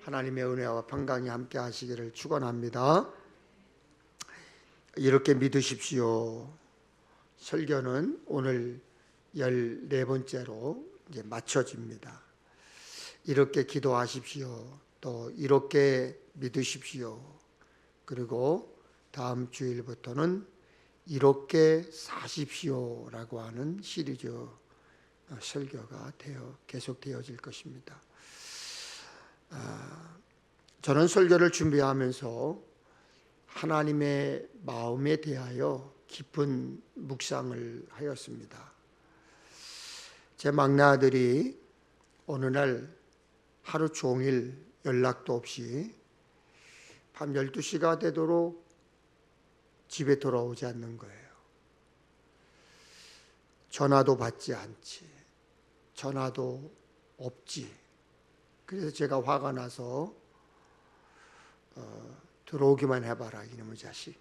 하나님의 은혜와 평강이 함께 하시기를 축원합니다. 이렇게 믿으십시오. 설교는 오늘 14번째로 이제 마쳐집니다. 이렇게 기도하십시오. 또 이렇게 믿으십시오. 그리고 다음 주일부터는 이렇게 사십시오라고 하는 시리즈 설교가 계속 되어질 것입니다. 저는 설교를 준비하면서 하나님의 마음에 대하여 깊은 묵상을 하였습니다. 제 막내 아들이 어느 날 하루 종일 연락도 없이 밤 12시가 되도록 집에 돌아오지 않는 거예요. 전화도 받지 않지. 전화도 없지. 그래서 제가 화가 나서 들어오기만 해봐라 이놈의 자식.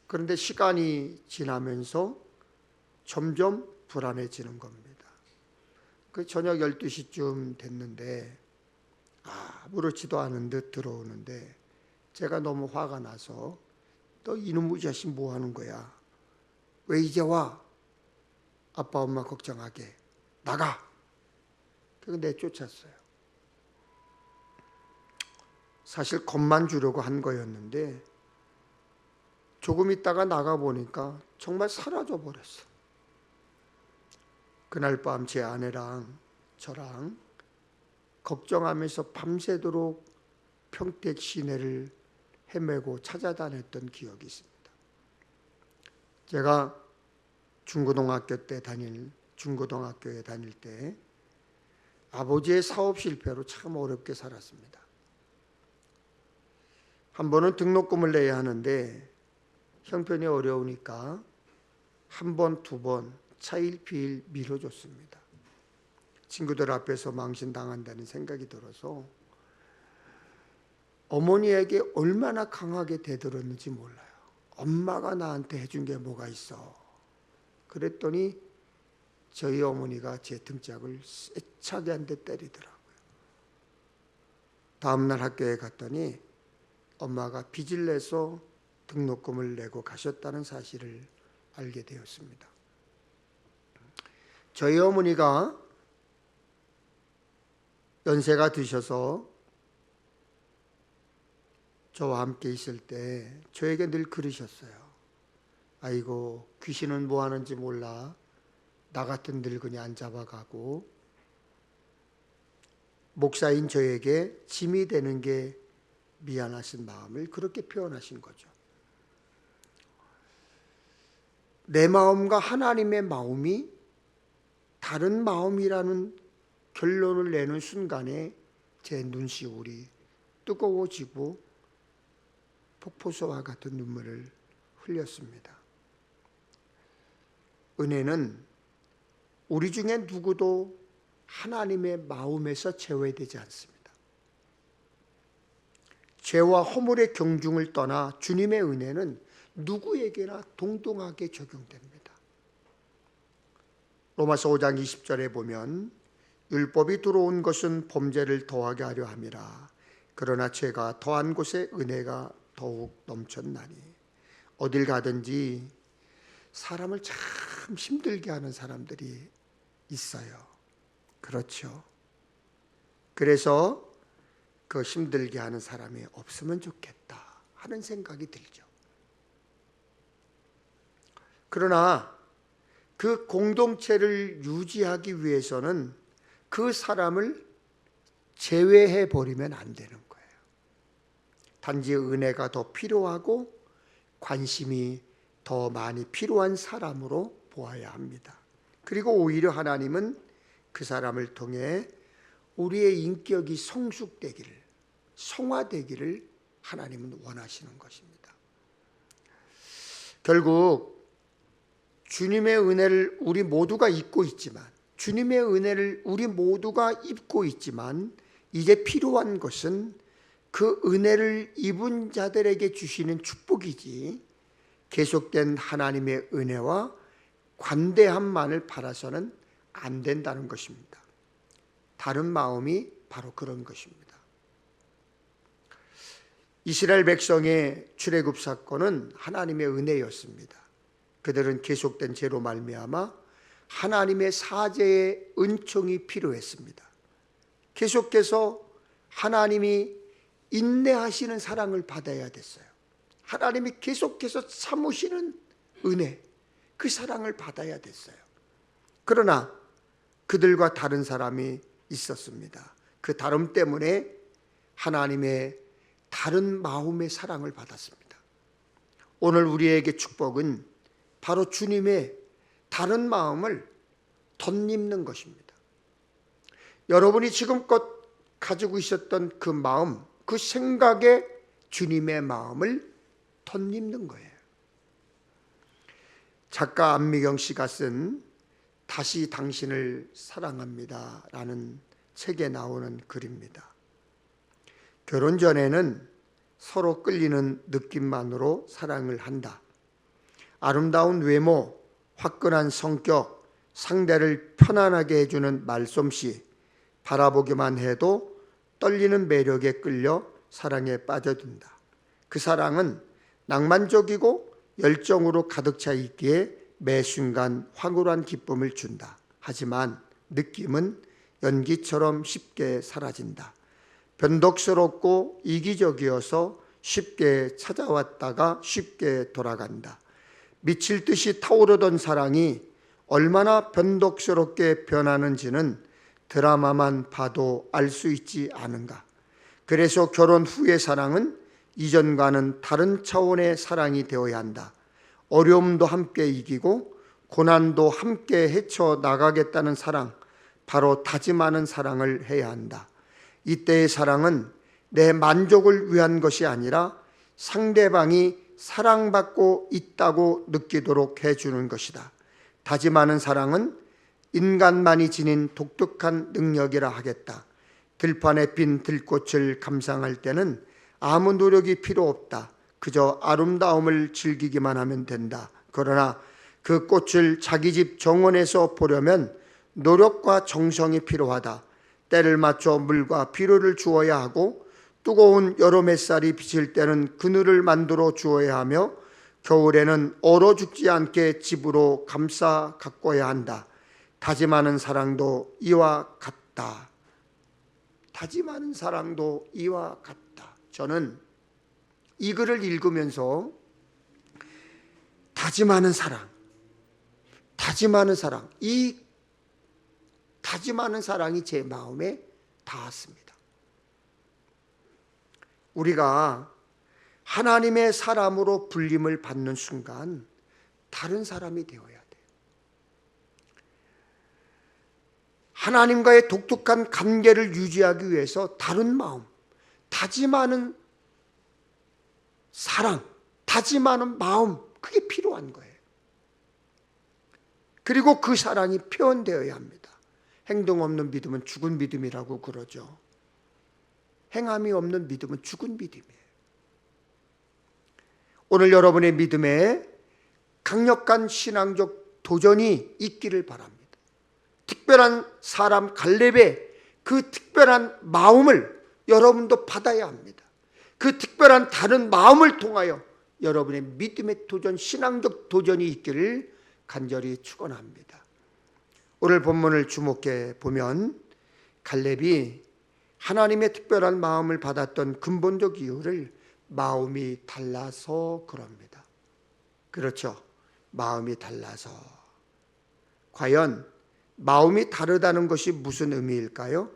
그런데 시간이 지나면서 점점 불안해지는 겁니다. 그 저녁 12시쯤 됐는데 아무렇지도 않은 듯 들어오는데 제가 너무 화가 나서 너 이놈의 자식 뭐 하는 거야? 왜 이제 와? 아빠 엄마 걱정하게. 나가! 그래서 내쫓았어요. 사실 겁만 주려고 한 거였는데 조금 있다가 나가보니까 정말 사라져버렸어. 그날 밤 제 아내랑 저랑 걱정하면서 밤새도록 평택 시내를 헤매고 찾아다녔던 기억이 있습니다. 제가 중고등학교에 다닐 때 아버지의 사업 실패로 참 어렵게 살았습니다. 한 번은 등록금을 내야 하는데 형편이 어려우니까 한 번, 두 번 차일피일 미뤄줬습니다. 친구들 앞에서 망신당한다는 생각이 들어서 어머니에게 얼마나 강하게 대들었는지 몰라요. 엄마가 나한테 해준 게 뭐가 있어. 그랬더니 저희 어머니가 제 등짝을 세차게 한 대 때리더라고요. 다음날 학교에 갔더니 엄마가 빚을 내서 등록금을 내고 가셨다는 사실을 알게 되었습니다. 저희 어머니가 연세가 드셔서 저와 함께 있을 때 저에게 늘 그러셨어요. 아이고 귀신은 뭐 하는지 몰라. 나 같은 늙은이 안 잡아가고 목사인 저에게 짐이 되는 게 미안하신 마음을 그렇게 표현하신 거죠. 내 마음과 하나님의 마음이 다른 마음이라는 결론을 내는 순간에 제 눈시울이 뜨거워지고 폭포수와 같은 눈물을 흘렸습니다. 은혜는 우리 중에 누구도 하나님의 마음에서 제외되지 않습니다. 죄와 허물의 경중을 떠나 주님의 은혜는 누구에게나 동등하게 적용됩니다. 로마서 5장 20절에 보면 율법이 들어온 것은 범죄를 더하게 하려 함이라. 그러나 죄가 더한 곳에 은혜가 더욱 넘쳤나니. 어딜 가든지 사람을 참 힘들게 하는 사람들이 있어요. 그렇죠. 그래서 그 힘들게 하는 사람이 없으면 좋겠다 하는 생각이 들죠. 그러나 그 공동체를 유지하기 위해서는 그 사람을 제외해 버리면 안 되는 거예요. 단지 은혜가 더 필요하고 관심이 더 많이 필요한 사람으로 보아야 합니다. 그리고 오히려 하나님은 그 사람을 통해 우리의 인격이 성숙되기를, 성화되기를 하나님은 원하시는 것입니다. 결국 주님의 은혜를 우리 모두가 입고 있지만, 주님의 은혜를 우리 모두가 입고 있지만 이제 필요한 것은 그 은혜를 입은 자들에게 주시는 축복이지 계속된 하나님의 은혜와 관대함만을 바라서는 안 된다는 것입니다. 다른 마음이 바로 그런 것입니다. 이스라엘 백성의 출애굽 사건은 하나님의 은혜였습니다. 그들은 계속된 죄로 말미암아 하나님의 사죄의 은총이 필요했습니다. 계속해서 하나님이 인내하시는 사랑을 받아야 됐어요. 하나님이 계속해서 참으시는 은혜, 그 사랑을 받아야 됐어요. 그러나 그들과 다른 사람이 있었습니다. 그 다름 때문에 하나님의 다른 마음의 사랑을 받았습니다. 오늘 우리에게 축복은 바로 주님의 다른 마음을 덧입는 것입니다. 여러분이 지금껏 가지고 있었던 그 마음, 그 생각에 주님의 마음을 덧입는 거예요. 작가 안미경 씨가 쓴 다시 당신을 사랑합니다 라는 책에 나오는 글입니다. 결혼 전에는 서로 끌리는 느낌만으로 사랑을 한다. 아름다운 외모, 화끈한 성격, 상대를 편안하게 해주는 말솜씨, 바라보기만 해도 떨리는 매력에 끌려 사랑에 빠져든다. 그 사랑은 낭만적이고 열정으로 가득 차 있기에 매 순간 황홀한 기쁨을 준다. 하지만 느낌은 연기처럼 쉽게 사라진다. 변덕스럽고 이기적이어서 쉽게 찾아왔다가 쉽게 돌아간다. 미칠 듯이 타오르던 사랑이 얼마나 변덕스럽게 변하는지는 드라마만 봐도 알 수 있지 않은가. 그래서 결혼 후의 사랑은 이전과는 다른 차원의 사랑이 되어야 한다. 어려움도 함께 이기고 고난도 함께 헤쳐나가겠다는 사랑, 바로 다짐하는 사랑을 해야 한다. 이때의 사랑은 내 만족을 위한 것이 아니라 상대방이 사랑받고 있다고 느끼도록 해주는 것이다. 다짐하는 사랑은 인간만이 지닌 독특한 능력이라 하겠다. 들판에 핀 들꽃을 감상할 때는 아무 노력이 필요 없다. 그저 아름다움을 즐기기만 하면 된다. 그러나 그 꽃을 자기 집 정원에서 보려면 노력과 정성이 필요하다. 때를 맞춰 물과 비료를 주어야 하고 뜨거운 여름 햇살이 비칠 때는 그늘을 만들어 주어야 하며 겨울에는 얼어 죽지 않게 집으로 감싸 가꿔야 한다. 다짐하는 사랑도 이와 같다. 다짐하는 사랑도 이와 같다. 저는 이 글을 읽으면서 다짐하는 사랑, 이 다짐하는 사랑이 제 마음에 닿았습니다. 우리가 하나님의 사람으로 불림을 받는 순간 다른 사람이 되어야 돼요. 하나님과의 독특한 관계를 유지하기 위해서 다른 마음, 다짐하는 사랑, 다짐하는 마음, 그게 필요한 거예요. 그리고 그 사랑이 표현되어야 합니다. 행동 없는 믿음은 죽은 믿음이라고 그러죠. 행함이 없는 믿음은 죽은 믿음이에요. 오늘 여러분의 믿음에 강력한 신앙적 도전이 있기를 바랍니다. 특별한 사람 갈렙의 그 특별한 마음을 여러분도 받아야 합니다. 그 특별한 다른 마음을 통하여 여러분의 믿음의 도전, 신앙적 도전이 있기를 간절히 축원합니다. 오늘 본문을 주목해 보면 갈렙이 하나님의 특별한 마음을 받았던 근본적 이유를 마음이 달라서 그럽니다. 그렇죠. 마음이 달라서. 과연 마음이 다르다는 것이 무슨 의미일까요?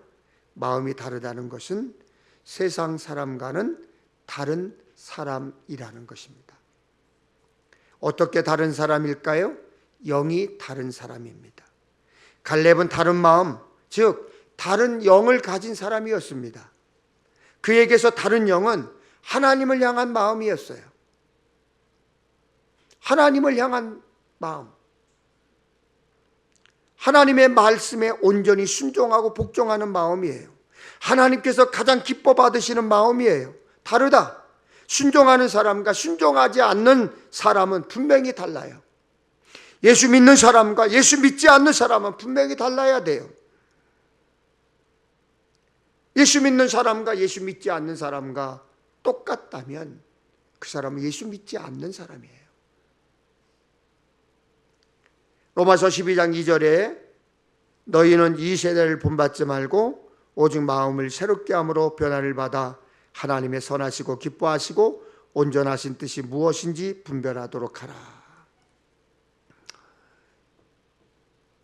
마음이 다르다는 것은 세상 사람과는 다른 사람이라는 것입니다. 어떻게 다른 사람일까요? 영이 다른 사람입니다. 갈렙은 다른 마음, 즉 다른 영을 가진 사람이었습니다. 그에게서 다른 영은 하나님을 향한 마음이었어요. 하나님을 향한 마음. 하나님의 말씀에 온전히 순종하고 복종하는 마음이에요. 하나님께서 가장 기뻐 받으시는 마음이에요. 다르다. 순종하는 사람과 순종하지 않는 사람은 분명히 달라요. 예수 믿는 사람과 예수 믿지 않는 사람은 분명히 달라야 돼요. 예수 믿는 사람과 예수 믿지 않는 사람과 똑같다면 그 사람은 예수 믿지 않는 사람이에요. 로마서 12장 2절에 너희는 이 세대를 본받지 말고 오직 마음을 새롭게 함으로 변화를 받아 하나님의 선하시고 기뻐하시고 온전하신 뜻이 무엇인지 분별하도록 하라.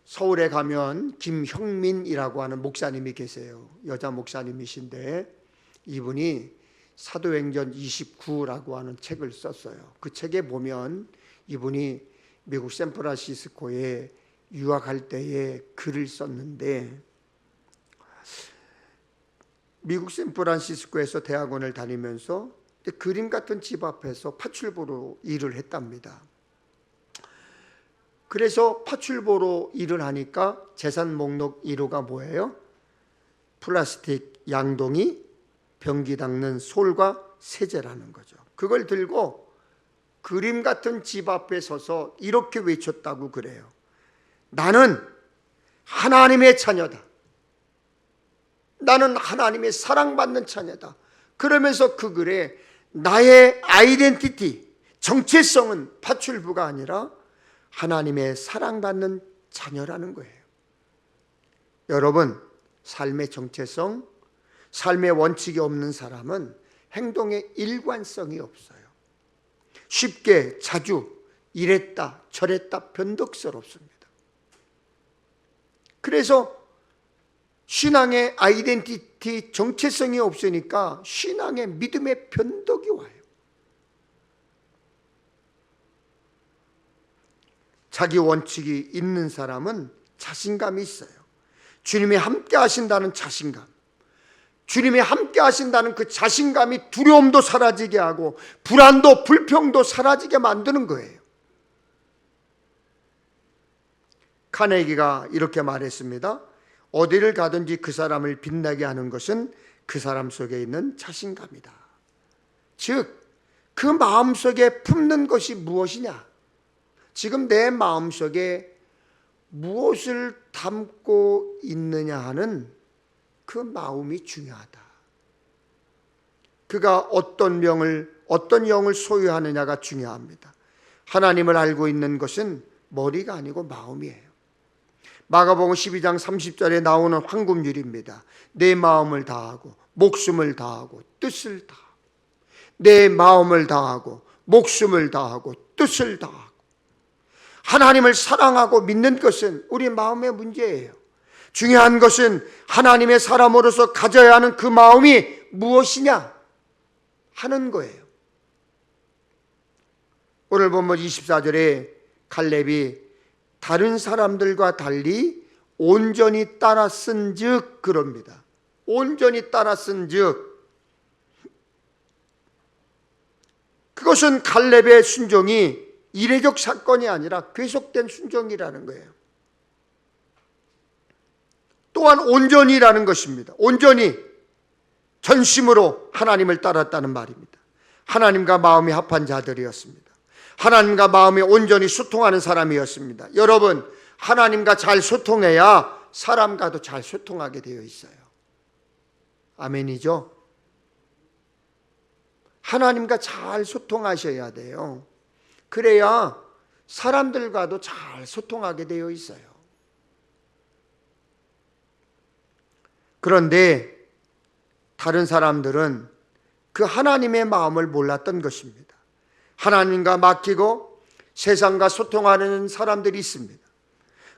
서울에 가면 김형민이라고 하는 목사님이 계세요. 여자 목사님이신데 이분이 사도행전 29라고 하는 책을 썼어요. 그 책에 보면 이분이 미국 샌프란시스코에 유학할 때에 글을 썼는데, 미국 샌프란시스코에서 대학원을 다니면서 그림 같은 집 앞에서 파출부로 일을 했답니다. 그래서 파출부로 일을 하니까 재산 목록 1호가 뭐예요? 플라스틱 양동이, 변기 닦는 솔과 세제라는 거죠. 그걸 들고 그림 같은 집 앞에 서서 이렇게 외쳤다고 그래요. 나는 하나님의 자녀다. 나는 하나님의 사랑받는 자녀다. 그러면서 그 글에 나의 아이덴티티, 정체성은 파출부가 아니라 하나님의 사랑받는 자녀라는 거예요. 여러분, 삶의 정체성, 삶의 원칙이 없는 사람은 행동에 일관성이 없어요. 쉽게 자주 이랬다 저랬다 변덕스럽습니다. 그래서 신앙의 아이덴티티, 정체성이 없으니까 신앙의 믿음의 변덕이 와요. 자기 원칙이 있는 사람은 자신감이 있어요. 주님이 함께 하신다는 자신감, 주님이 함께 하신다는 그 자신감이 두려움도 사라지게 하고 불안도 불평도 사라지게 만드는 거예요. 카네기가 이렇게 말했습니다. 어디를 가든지 그 사람을 빛나게 하는 것은 그 사람 속에 있는 자신감이다. 즉, 그 마음속에 품는 것이 무엇이냐? 지금 내 마음속에 무엇을 담고 있느냐 하는 그 마음이 중요하다. 그가 어떤 영을 소유하느냐가 중요합니다. 하나님을 알고 있는 것은 머리가 아니고 마음이에요. 마가복음 12장 30절에 나오는 황금률입니다. 내 마음을 다하고 목숨을 다하고 뜻을 다하고, 내 마음을 다하고 목숨을 다하고 뜻을 다하고. 하나님을 사랑하고 믿는 것은 우리 마음의 문제예요. 중요한 것은 하나님의 사람으로서 가져야 하는 그 마음이 무엇이냐 하는 거예요. 오늘 본문 24절에 갈렙이 다른 사람들과 달리 온전히 따라 쓴즉 그럽니다. 온전히 따라 쓴즉, 그것은 갈렙의 순종이 이례적 사건이 아니라 계속된 순종이라는 거예요. 또한 온전히라는 것입니다. 온전히 전심으로 하나님을 따랐다는 말입니다. 하나님과 마음이 합한 자들이었습니다. 하나님과 마음이 온전히 소통하는 사람이었습니다. 여러분, 하나님과 잘 소통해야 사람과도 잘 소통하게 되어 있어요. 아멘이죠? 하나님과 잘 소통하셔야 돼요. 그래야 사람들과도 잘 소통하게 되어 있어요. 그런데 다른 사람들은 그 하나님의 마음을 몰랐던 것입니다. 하나님과 맡기고 세상과 소통하는 사람들이 있습니다.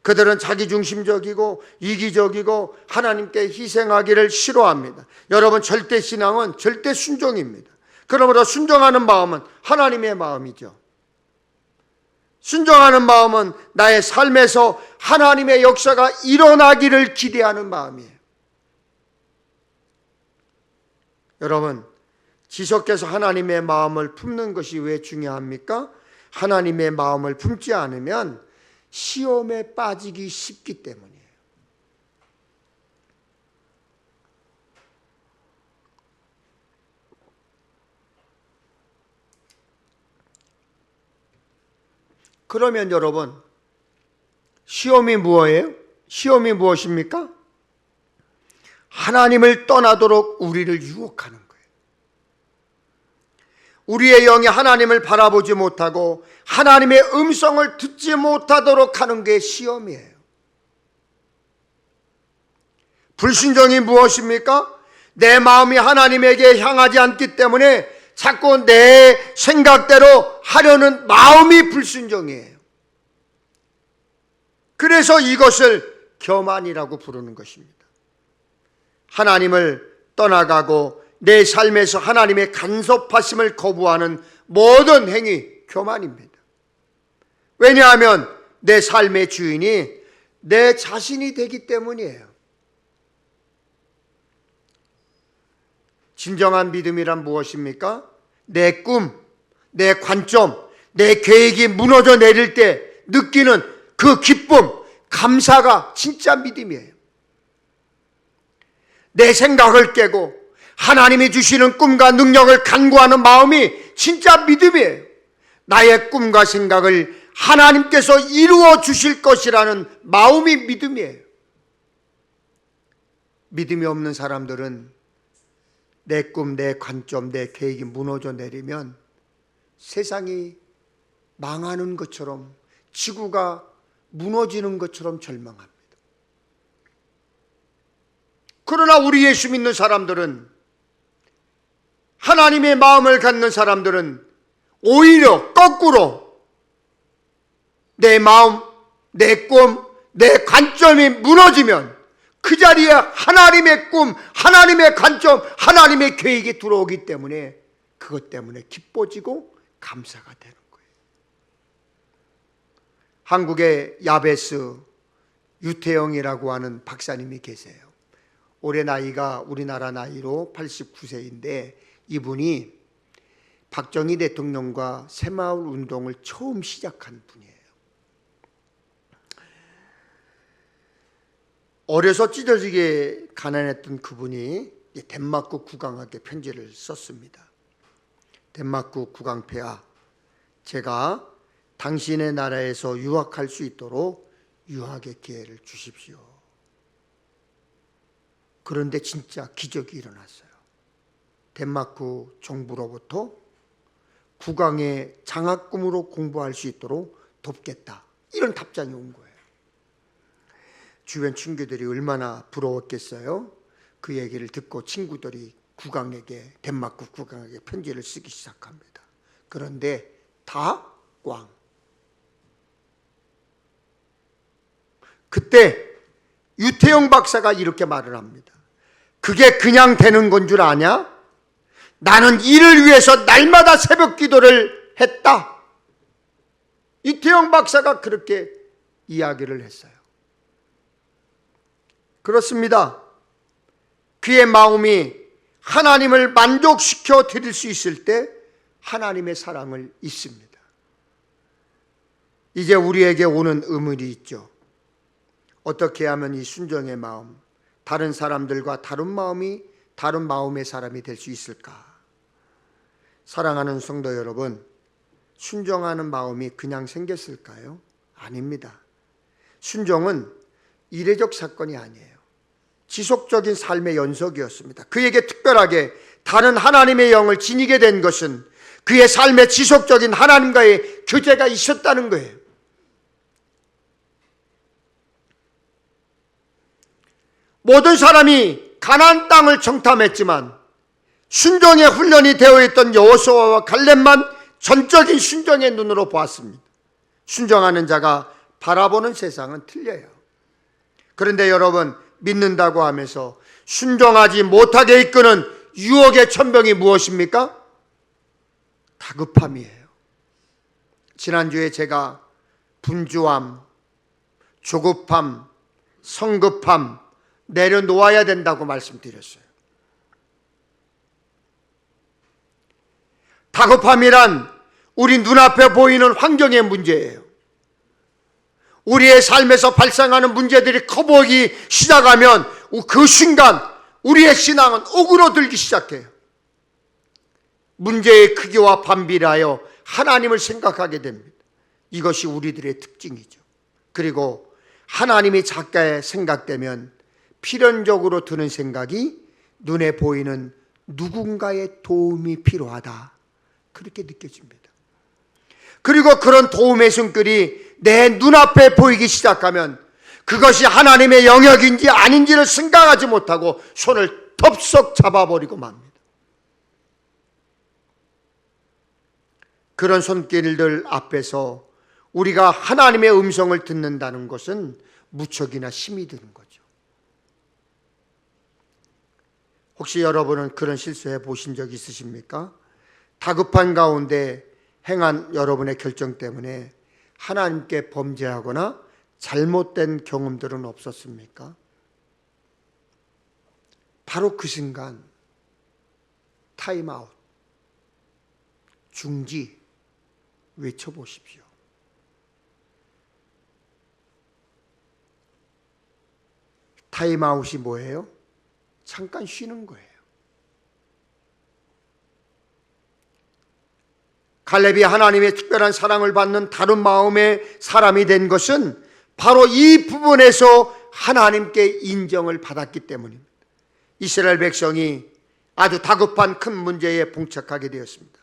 그들은 자기중심적이고 이기적이고 하나님께 희생하기를 싫어합니다. 여러분, 절대 신앙은 절대 순종입니다. 그러므로 순종하는 마음은 하나님의 마음이죠. 순종하는 마음은 나의 삶에서 하나님의 역사가 일어나기를 기대하는 마음이에요. 여러분, 지속해서 하나님의 마음을 품는 것이 왜 중요합니까? 하나님의 마음을 품지 않으면 시험에 빠지기 쉽기 때문이에요. 그러면 여러분, 시험이 뭐예요? 시험이 무엇입니까? 하나님을 떠나도록 우리를 유혹하는 거예요. 우리의 영이 하나님을 바라보지 못하고 하나님의 음성을 듣지 못하도록 하는 게 시험이에요. 불순종이 무엇입니까? 내 마음이 하나님에게 향하지 않기 때문에 자꾸 내 생각대로 하려는 마음이 불순종이에요. 그래서 이것을 교만이라고 부르는 것입니다. 하나님을 떠나가고 내 삶에서 하나님의 간섭하심을 거부하는 모든 행위, 교만입니다. 왜냐하면 내 삶의 주인이 내 자신이 되기 때문이에요. 진정한 믿음이란 무엇입니까? 내 꿈, 내 관점, 내 계획이 무너져 내릴 때 느끼는 그 기쁨, 감사가 진짜 믿음이에요. 내 생각을 깨고 하나님이 주시는 꿈과 능력을 간구하는 마음이 진짜 믿음이에요. 나의 꿈과 생각을 하나님께서 이루어 주실 것이라는 마음이 믿음이에요. 믿음이 없는 사람들은 내 꿈, 내 관점, 내 계획이 무너져 내리면 세상이 망하는 것처럼, 지구가 무너지는 것처럼 절망합니다. 그러나 우리 예수 믿는 사람들은, 하나님의 마음을 갖는 사람들은 오히려 거꾸로 내 마음, 내 꿈, 내 관점이 무너지면 그 자리에 하나님의 꿈, 하나님의 관점, 하나님의 계획이 들어오기 때문에 그것 때문에 기뻐지고 감사가 되는 거예요. 한국의 야베스 유태영이라고 하는 박사님이 계세요. 올해 나이가 우리나라 나이로 89세인데 이분이 박정희 대통령과 새마을 운동을 처음 시작한 분이에요. 어려서 찢어지게 가난했던 그분이 덴마크 국왕에게 편지를 썼습니다. 덴마크 국왕폐하, 제가 당신의 나라에서 유학할 수 있도록 유학의 기회를 주십시오. 그런데 진짜 기적이 일어났어요. 덴마크 정부로부터 국왕의 장학금으로 공부할 수 있도록 돕겠다, 이런 답장이 온 거예요. 주변 친구들이 얼마나 부러웠겠어요. 그 얘기를 듣고 친구들이 국왕에게, 덴마크 국왕에게 편지를 쓰기 시작합니다. 그런데 다 꽝. 그때 유태영 박사가 이렇게 말을 합니다. 그게 그냥 되는 건 줄 아냐? 나는 이를 위해서 날마다 새벽 기도를 했다. 유태영 박사가 그렇게 이야기를 했어요. 그렇습니다. 그의 마음이 하나님을 만족시켜 드릴 수 있을 때 하나님의 사랑을 잊습니다. 이제 우리에게 오는 의문이 있죠. 어떻게 하면 이 순종의 마음, 다른 사람들과 다른 마음의 사람이 될 수 있을까? 사랑하는 성도 여러분, 순종하는 마음이 그냥 생겼을까요? 아닙니다. 순종은 이례적 사건이 아니에요. 지속적인 삶의 연속이었습니다. 그에게 특별하게 다른 하나님의 영을 지니게 된 것은 그의 삶에 지속적인 하나님과의 교제가 있었다는 거예요. 모든 사람이 가나안 땅을 정탐했지만 순종의 훈련이 되어 있던 여호수아와 갈렙만 전적인 순종의 눈으로 보았습니다. 순종하는 자가 바라보는 세상은 틀려요. 그런데 여러분, 믿는다고 하면서 순종하지 못하게 이끄는 유혹의 천병이 무엇입니까? 다급함이에요. 지난주에 제가 분주함, 조급함, 성급함 내려놓아야 된다고 말씀드렸어요. 다급함이란 우리 눈앞에 보이는 환경의 문제예요. 우리의 삶에서 발생하는 문제들이 커 보이기 시작하면 그 순간 우리의 신앙은 오그러들기 시작해요. 문제의 크기와 반비례하여 하나님을 생각하게 됩니다. 이것이 우리들의 특징이죠. 그리고 하나님이 작게 생각되면 필연적으로 드는 생각이 눈에 보이는 누군가의 도움이 필요하다, 그렇게 느껴집니다. 그리고 그런 도움의 손길이 내 눈앞에 보이기 시작하면 그것이 하나님의 영역인지 아닌지를 생각하지 못하고 손을 덥석 잡아버리고 맙니다. 그런 손길들 앞에서 우리가 하나님의 음성을 듣는다는 것은 무척이나 힘이 드는 거죠. 혹시 여러분은 그런 실수해 보신 적 있으십니까? 다급한 가운데 행한 여러분의 결정 때문에 하나님께 범죄하거나 잘못된 경험들은 없었습니까? 바로 그 순간 타임아웃, 중지 외쳐보십시오. 타임아웃이 뭐예요? 잠깐 쉬는 거예요. 갈렙이 하나님의 특별한 사랑을 받는 다른 마음의 사람이 된 것은 바로 이 부분에서 하나님께 인정을 받았기 때문입니다. 이스라엘 백성이 아주 다급한 큰 문제에 봉착하게 되었습니다.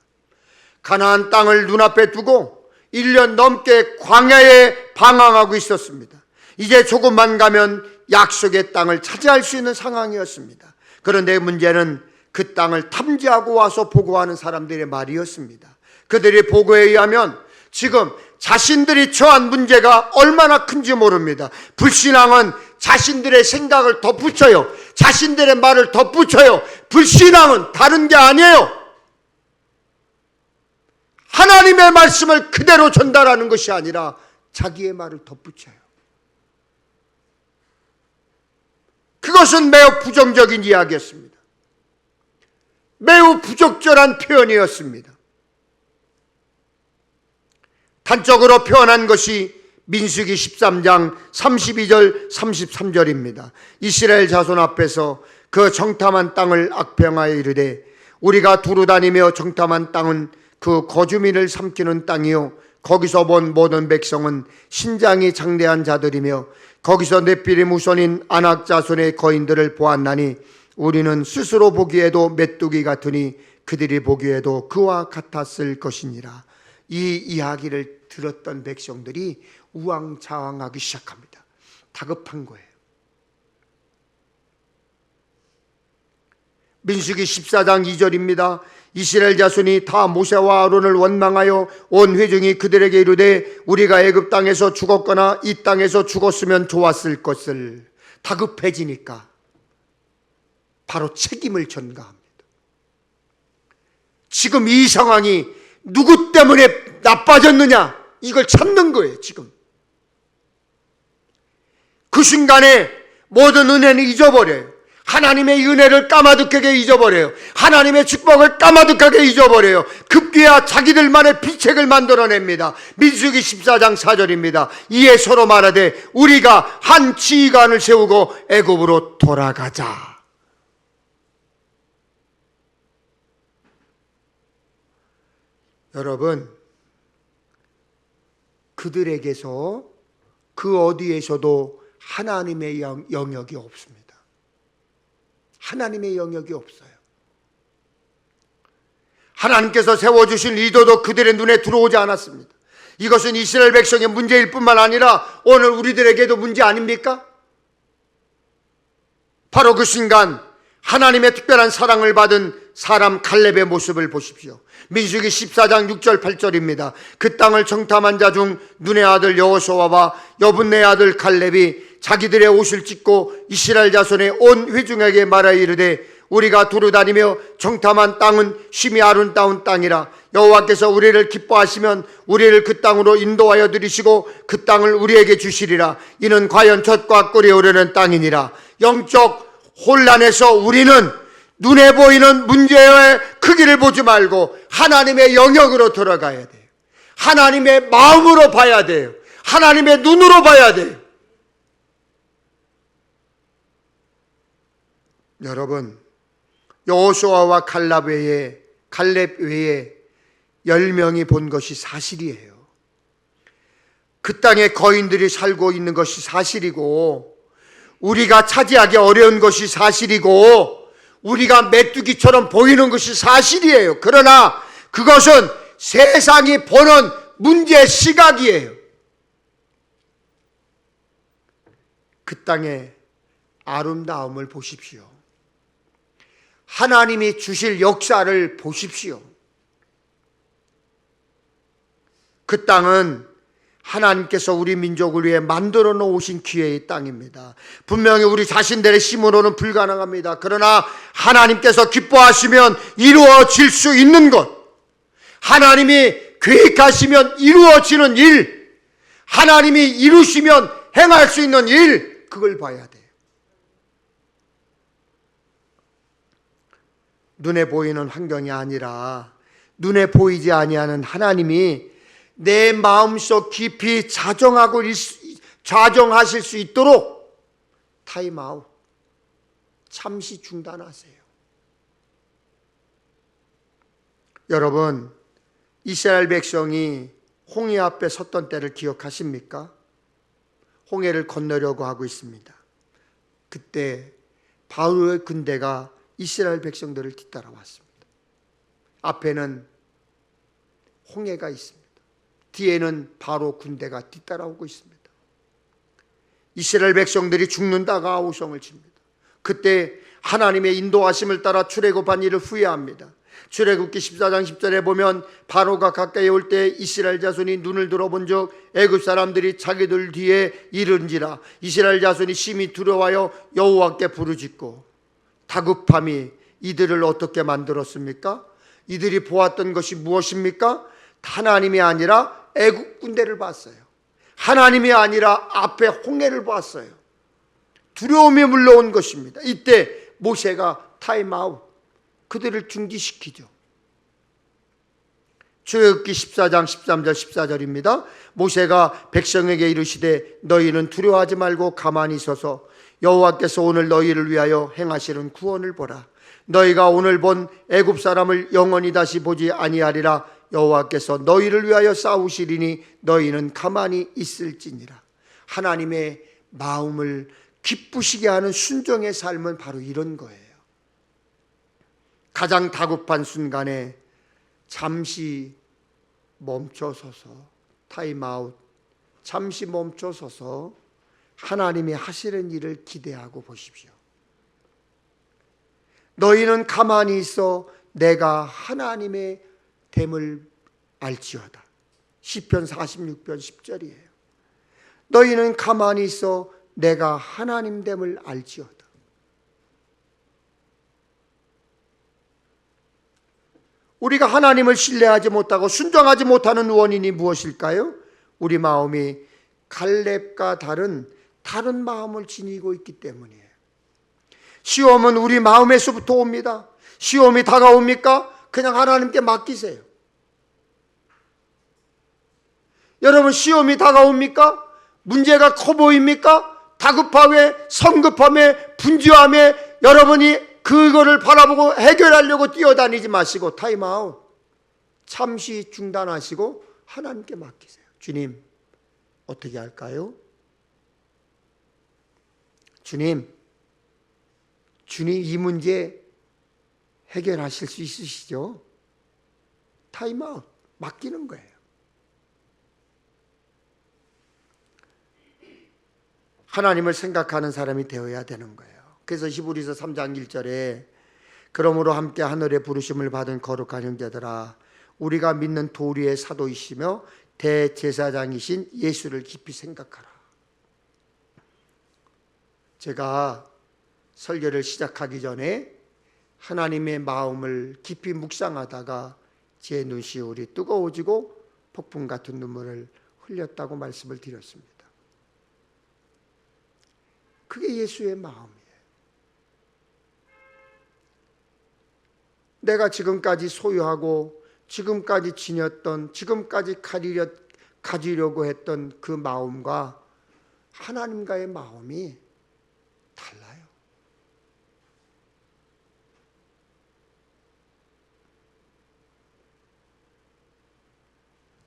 가나안 땅을 눈앞에 두고 1년 넘게 광야에 방황하고 있었습니다. 이제 조금만 가면 약속의 땅을 차지할 수 있는 상황이었습니다. 그런데 문제는 그 땅을 탐지하고 와서 보고하는 사람들의 말이었습니다. 그들의 보고에 의하면 지금 자신들이 처한 문제가 얼마나 큰지 모릅니다. 불신앙은 자신들의 생각을 덧붙여요. 자신들의 말을 덧붙여요. 불신앙은 다른 게 아니에요. 하나님의 말씀을 그대로 전달하는 것이 아니라 자기의 말을 덧붙여요. 그것은 매우 부정적인 이야기였습니다. 매우 부적절한 표현이었습니다. 단적으로 표현한 것이 민수기 13장 32절 33절입니다. 이스라엘 자손 앞에서 그 정탐한 땅을 악평하여 이르되 우리가 두루 다니며 정탐한 땅은 그 거주민을 삼키는 땅이요 거기서 본 모든 백성은 신장이 장대한 자들이며 거기서 넷비림 우선인 아낙 자손의 거인들을 보았나니 우리는 스스로 보기에도 메뚜기 같으니 그들이 보기에도 그와 같았을 것이니라. 이 이야기를 들었던 백성들이 우왕좌왕하기 시작합니다. 다급한 거예요. 민수기 14장 2절입니다. 이스라엘 자손이 다 모세와 아론을 원망하여 온 회중이 그들에게 이르되 우리가 애굽 땅에서 죽었거나 이 땅에서 죽었으면 좋았을 것을. 다급해지니까 바로 책임을 전가합니다. 지금 이 상황이 누구 때문에 나빠졌느냐, 이걸 찾는 거예요. 지금 그 순간에 모든 은혜는 잊어버려요. 하나님의 은혜를 까마득하게 잊어버려요. 하나님의 축복을 까마득하게 잊어버려요. 급기야 자기들만의 비책을 만들어냅니다. 민수기 14장 4절입니다. 이에 서로 말하되 우리가 한 지휘관을 세우고 애굽으로 돌아가자. 여러분, 그들에게서 그 어디에서도 하나님의 영역이 없습니다. 하나님의 영역이 없어요. 하나님께서 세워주신 리더도 그들의 눈에 들어오지 않았습니다. 이것은 이스라엘 백성의 문제일 뿐만 아니라 오늘 우리들에게도 문제 아닙니까? 바로 그 순간 하나님의 특별한 사랑을 받은 사람 갈렙의 모습을 보십시오. 민수기 14장 6절 8절입니다. 그 땅을 정탐한 자 중 눈의 아들 여호수아와 여분네 아들 갈렙이 자기들의 옷을 찢고 이스라엘 자손의 온 회중에게 말하여 이르되 우리가 두루 다니며 정탐한 땅은 심히 아름다운 땅이라. 여호와께서 우리를 기뻐하시면 우리를 그 땅으로 인도하여 들이시고 그 땅을 우리에게 주시리라. 이는 과연 젖과 꿀이 흐르는 땅이니라. 영적 혼란에서 우리는 눈에 보이는 문제의 크기를 보지 말고 하나님의 영역으로 들어가야 돼요. 하나님의 마음으로 봐야 돼요. 하나님의 눈으로 봐야 돼요. 여러분, 여호수아와 칼렙 외에 10명이 본 것이 사실이에요. 그 땅에 거인들이 살고 있는 것이 사실이고, 우리가 차지하기 어려운 것이 사실이고, 우리가 메뚜기처럼 보이는 것이 사실이에요. 그러나 그것은 세상이 보는 문제 시각이에요. 그 땅의 아름다움을 보십시오. 하나님이 주실 역사를 보십시오. 그 땅은 하나님께서 우리 민족을 위해 만들어 놓으신 기회의 땅입니다. 분명히 우리 자신들의 힘으로는 불가능합니다. 그러나 하나님께서 기뻐하시면 이루어질 수 있는 것, 하나님이 계획하시면 이루어지는 일, 하나님이 이루시면 행할 수 있는 일, 그걸 봐야 돼요. 눈에 보이는 환경이 아니라 눈에 보이지 아니하는 하나님이 내 마음속 깊이 좌정하실 수 있도록 타임아웃, 잠시 중단하세요. 여러분, 이스라엘 백성이 홍해 앞에 섰던 때를 기억하십니까? 홍해를 건너려고 하고 있습니다. 그때 바로의 군대가 이스라엘 백성들을 뒤따라왔습니다. 앞에는 홍해가 있습니다. 뒤에는 바로 군대가 뒤따라오고 있습니다. 이스라엘 백성들이 죽는다가 아우성을 칩니다. 그때 하나님의 인도하심을 따라 출애굽한 일을 후회합니다. 출애굽기 14장 10절에 보면 바로가 가까이 올 때 이스라엘 자손이 눈을 들어본 적 애굽 사람들이 자기들 뒤에 이른지라. 이스라엘 자손이 심히 두려워하여 여호와께 부르짖고, 다급함이 이들을 어떻게 만들었습니까? 이들이 보았던 것이 무엇입니까? 하나님이 아니라 애굽 군대를 봤어요. 하나님이 아니라 앞에 홍해를 봤어요. 두려움이 물러온 것입니다. 이때 모세가 타임아웃, 그들을 중지시키죠. 출애굽기 14장 13절 14절입니다. 모세가 백성에게 이르시되 너희는 두려워하지 말고 가만히 서서 여호와께서 오늘 너희를 위하여 행하시는 구원을 보라. 너희가 오늘 본 애굽 사람을 영원히 다시 보지 아니하리라. 여호와께서 너희를 위하여 싸우시리니 너희는 가만히 있을지니라. 하나님의 마음을 기쁘시게 하는 순종의 삶은 바로 이런 거예요. 가장 다급한 순간에 잠시 멈춰서서, 타임아웃, 잠시 멈춰서서 하나님이 하시는 일을 기대하고 보십시오. 너희는 가만히 있어 내가 하나님의 됨을 알지어다. 시편 46편 10절이에요. 너희는 가만히 있어 내가 하나님 됨을 알지어다. 우리가 하나님을 신뢰하지 못하고 순종하지 못하는 원인이 무엇일까요? 우리 마음이 갈렙과 다른 마음을 지니고 있기 때문이에요. 시험은 우리 마음에서부터 옵니다. 시험이 다가옵니까? 그냥 하나님께 맡기세요. 여러분, 시험이 다가옵니까? 문제가 커 보입니까? 다급함에, 성급함에, 분주함에 여러분이 그거를 바라보고 해결하려고 뛰어다니지 마시고 타임아웃, 잠시 중단하시고 하나님께 맡기세요. 주님, 어떻게 할까요? 주님 이 문제 해결하실 수 있으시죠? 타임아웃, 맡기는 거예요. 하나님을 생각하는 사람이 되어야 되는 거예요. 그래서 히브리서 3장 1절에 그러므로 함께 하늘의 부르심을 받은 거룩한 형제들아, 우리가 믿는 도리의 사도이시며 대제사장이신 예수를 깊이 생각하라. 제가 설교를 시작하기 전에 하나님의 마음을 깊이 묵상하다가 제 눈시울이 뜨거워지고 폭풍 같은 눈물을 흘렸다고 말씀을 드렸습니다. 그게 예수의 마음이에요. 내가 지금까지 소유하고 지금까지 지녔던, 지금까지 가지려고 했던 그 마음과 하나님과의 마음이 달라요.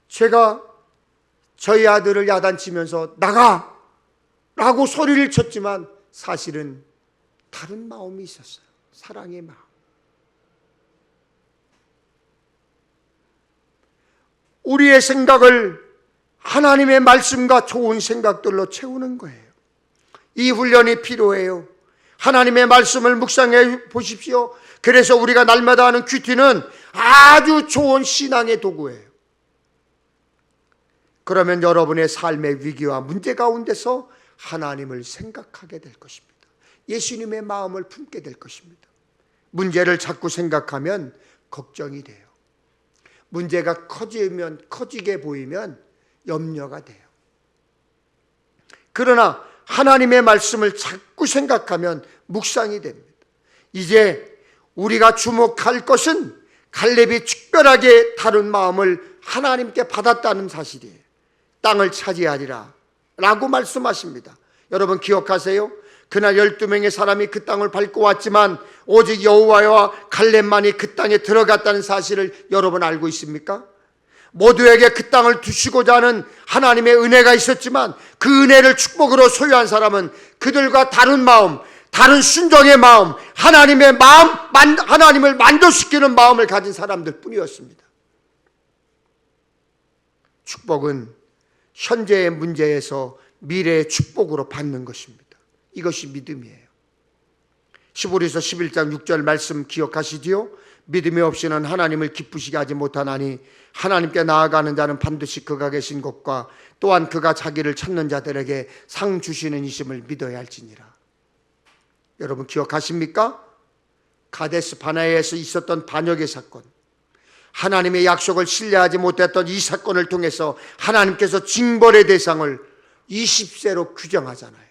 제가 저희 아들을 야단치면서 나가! 라고 소리를 쳤지만 사실은 다른 마음이 있었어요. 사랑의 마음. 우리의 생각을 하나님의 말씀과 좋은 생각들로 채우는 거예요. 이 훈련이 필요해요. 하나님의 말씀을 묵상해 보십시오. 그래서 우리가 날마다 하는 큐티는 아주 좋은 신앙의 도구예요. 그러면 여러분의 삶의 위기와 문제 가운데서 하나님을 생각하게 될 것입니다. 예수님의 마음을 품게 될 것입니다. 문제를 자꾸 생각하면 걱정이 돼요. 문제가 커지게 보이면 염려가 돼요. 그러나 하나님의 말씀을 자꾸 생각하면 묵상이 됩니다. 이제 우리가 주목할 것은 갈렙이 특별하게 다른 마음을 하나님께 받았다는 사실이에요. 땅을 차지하리라 라고 말씀하십니다. 여러분 기억하세요? 그날 12명의 사람이 그 땅을 밟고 왔지만 오직 여호와와 갈렙만이 그 땅에 들어갔다는 사실을 여러분 알고 있습니까? 모두에게 그 땅을 두시고자 하는 하나님의 은혜가 있었지만 그 은혜를 축복으로 소유한 사람은 그들과 다른 마음, 다른 순종의 마음, 하나님의 마음, 하나님을 만족시키는 마음을 가진 사람들 뿐이었습니다. 축복은 현재의 문제에서 미래의 축복으로 받는 것입니다. 이것이 믿음이에요. 시보리서 11장 6절 말씀 기억하시지요? 믿음이 없이는 하나님을 기쁘시게 하지 못하나니 하나님께 나아가는 자는 반드시 그가 계신 곳과 또한 그가 자기를 찾는 자들에게 상 주시는 이심을 믿어야 할지니라. 여러분 기억하십니까? 가데스 바네아에서 있었던 반역의 사건, 하나님의 약속을 신뢰하지 못했던 이 사건을 통해서 하나님께서 징벌의 대상을 20세로 규정하잖아요.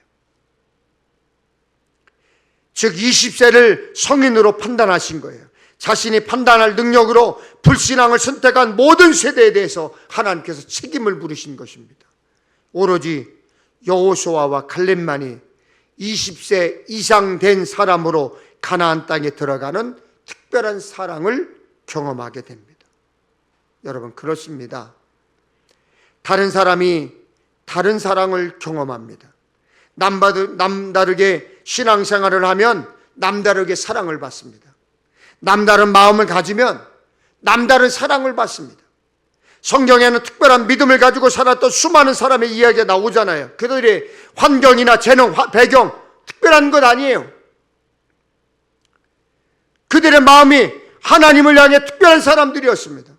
즉 20세를 성인으로 판단하신 거예요. 자신이 판단할 능력으로 불신앙을 선택한 모든 세대에 대해서 하나님께서 책임을 물으신 것입니다. 오로지 여호수아와 갈렙만이 20세 이상 된 사람으로 가나안 땅에 들어가는 특별한 사랑을 경험하게 됩니다. 여러분 그렇습니다. 다른 사람이 다른 사랑을 경험합니다. 남다르게 신앙생활을 하면 남다르게 사랑을 받습니다. 남다른 마음을 가지면 남다른 사랑을 받습니다. 성경에는 특별한 믿음을 가지고 살았던 수많은 사람의 이야기가 나오잖아요. 그들의 환경이나 재능, 배경 특별한 것 아니에요. 그들의 마음이 하나님을 향해 특별한 사람들이었습니다.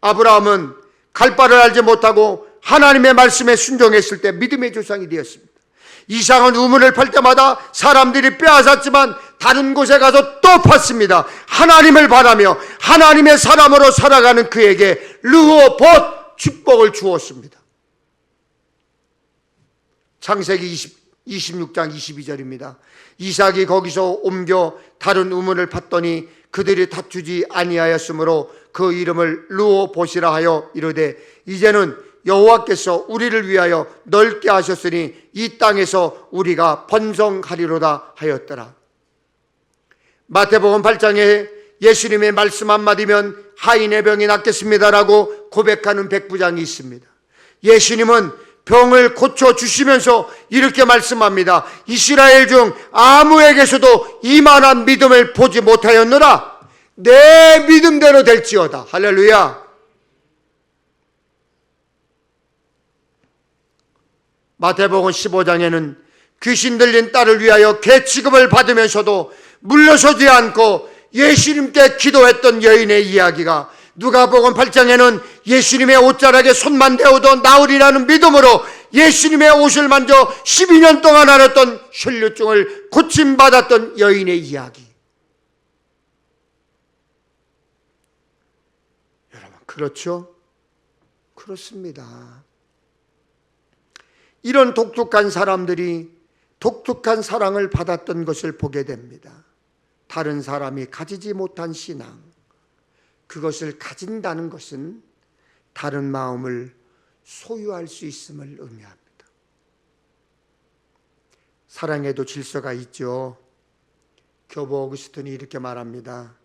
아브라함은 갈 바를 알지 못하고 하나님의 말씀에 순종했을 때 믿음의 조상이 되었습니다. 이상한 우물을 팔 때마다 사람들이 빼앗았지만 다른 곳에 가서 또 팠습니다. 하나님을 바라며 하나님의 사람으로 살아가는 그에게 르호봇 축복을 주었습니다. 창세기 26장 22절입니다. 이삭이 거기서 옮겨 다른 우물을 팠더니 그들이 다투지 아니하였으므로 그 이름을 르호봇이라 하여 이르되 이제는 여호와께서 우리를 위하여 넓게 하셨으니 이 땅에서 우리가 번성하리로다 하였더라. 마태복음 8장에 예수님의 말씀 한마디면 하인의 병이 낫겠습니다라고 고백하는 백부장이 있습니다. 예수님은 병을 고쳐주시면서 이렇게 말씀합니다. 이스라엘 중 아무에게서도 이만한 믿음을 보지 못하였노라. 내 믿음대로 될지어다. 할렐루야. 마태복음 15장에는 귀신 들린 딸을 위하여 개 취급을 받으면서도 물러서지 않고 예수님께 기도했던 여인의 이야기가, 누가복음 8장에는 예수님의 옷자락에 손만 대어도 나으리라는 믿음으로 예수님의 옷을 만져 12년 동안 앓았던 혈류증을 고침받았던 여인의 이야기. 여러분 그렇죠? 그렇습니다. 이런 독특한 사람들이 독특한 사랑을 받았던 것을 보게 됩니다. 다른 사람이 가지지 못한 신앙, 그것을 가진다는 것은 다른 마음을 소유할 수 있음을 의미합니다. 사랑에도 질서가 있죠. 교보 어거스틴이 이렇게 말합니다.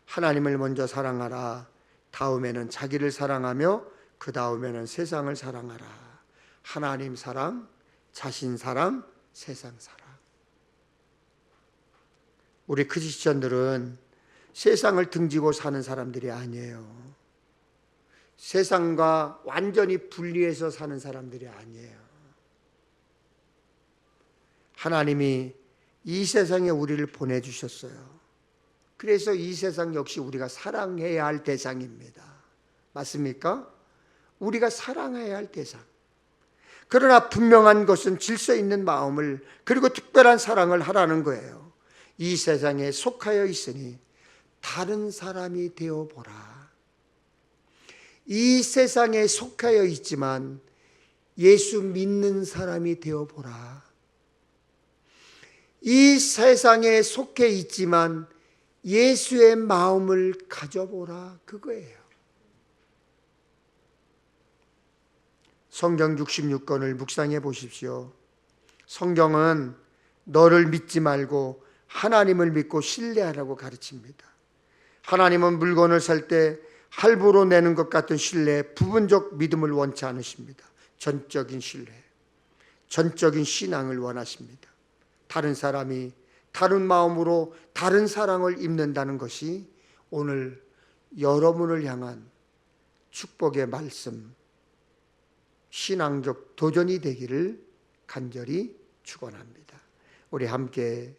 하나님을 먼저 사랑하라. 다음에는 자기를 사랑하며 그 다음에는 세상을 사랑하라. 하나님 사랑, 자신 사랑, 세상 사랑. 우리 크리스천들은 세상을 등지고 사는 사람들이 아니에요. 세상과 완전히 분리해서 사는 사람들이 아니에요. 하나님이 이 세상에 우리를 보내주셨어요. 그래서 이 세상 역시 우리가 사랑해야 할 대상입니다. 맞습니까? 우리가 사랑해야 할 대상. 그러나 분명한 것은 질서 있는 마음을, 그리고 특별한 사랑을 하라는 거예요. 이 세상에 속하여 있으니 다른 사람이 되어보라. 이 세상에 속하여 있지만 예수 믿는 사람이 되어보라. 이 세상에 속해 있지만 예수의 마음을 가져보라. 그거예요. 성경 66권을 묵상해 보십시오. 성경은 너를 믿지 말고 하나님을 믿고 신뢰하라고 가르칩니다. 하나님은 물건을 살 때 할부로 내는 것 같은 신뢰, 부분적 믿음을 원치 않으십니다. 전적인 신뢰, 전적인 신앙을 원하십니다. 다른 사람이 다른 마음으로 다른 사랑을 입는다는 것이 오늘 여러분을 향한 축복의 말씀, 신앙적 도전이 되기를 간절히 축원합니다. 우리 함께